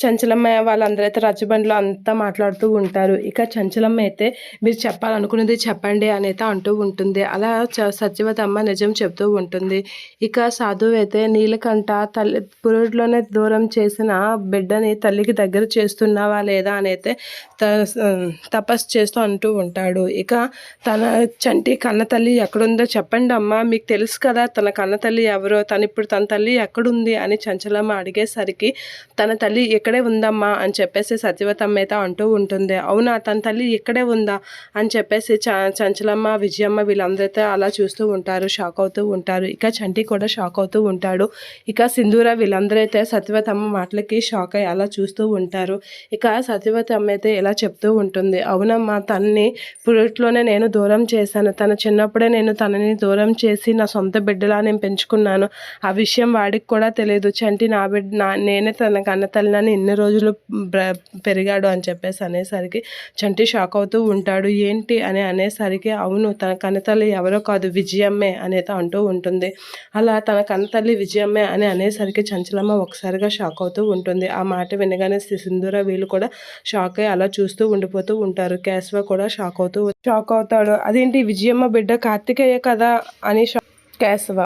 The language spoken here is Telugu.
చంచలమ్మ వాళ్ళందరూ అయితే రచ్చబండలో అంతా మాట్లాడుతూ ఉంటారు. ఇక చంచలమ్మ అయితే మీరు చెప్పాలనుకున్నది చెప్పండి అని అయితే అంటూ ఉంటుంది. అలా సత్యవతమ్మ నిజం చెప్తూ ఉంటుంది. ఇక సాధువు అయితే నీలకంఠ తల్లి పురుట్లోనే దూరం చేసిన బిడ్డని తల్లికి దగ్గర చేస్తున్నావా లేదా అని అయితే తపస్సు చేస్తూ అంటూ ఉంటాడు. ఇక తన చంటి కన్న తల్లి ఎక్కడుందో చెప్పండి అమ్మా, మీకు తెలుసు కదా తన కన్న తల్లి ఎవరో, ఇప్పుడు తన తల్లి ఎక్కడుంది అని చంచలమ్మ అడిగేసరికి తన తల్లి ఇక్కడే ఉందమ్మా అని చెప్పేసి సత్యవతమ్మ అయితే అంటూ ఉంటుంది. అవునా, తన తల్లి ఇక్కడే ఉందా అని చెప్పేసి చంచలమ్మ విజయమ్మ వీళ్ళందరైతే అలా చూస్తూ ఉంటారు, షాక్ అవుతూ ఉంటారు. ఇక చంటి కూడా షాక్ అవుతూ ఉంటాడు. ఇక సింధూర వీళ్ళందరైతే సత్యవతమ్మ మాటలకి షాక్ అయ్యి అలా చూస్తూ ఉంటారు. ఇక సత్యవతమ్మ అయితే ఇలా చెప్తూ ఉంటుంది. అవునమ్మా, తనని పురిట్లోనే నేను దూరం చేశాను, తన చిన్నప్పుడే నేను తనని దూరం చేసి నా సొంత బిడ్డలా నేను పెంచుకున్నాను. ఆ విషయం వాడికి కూడా తెలియదు. చంటి నా బిడ్డ, నేనే తన కన్న తల్లిని ఇన్ని రోజులు పెరిగాడు అని చెప్పేసి అనేసరికి చంటి షాక్ అవుతూ ఉంటాడు. ఏంటి అని అనేసరికి అవును, తన కన్నతల్లి ఎవరో కాదు విజయమ్మే అనేది అంటూ ఉంటుంది. అలా తన కన్నతల్లి విజయమ్మే అని అనేసరికి చంచలమ్మ ఒకసారిగా షాక్ అవుతూ ఉంటుంది. ఆ మాట వినగానే సింధూర వీళ్ళు కూడా షాక్ అయ్యి అలా చూస్తూ ఉండిపోతూ ఉంటారు. కేశవ కూడా షాక్ అవుతాడు. అదేంటి విజయమ్మ బిడ్డ కార్తికేయ కదా అని కేశవ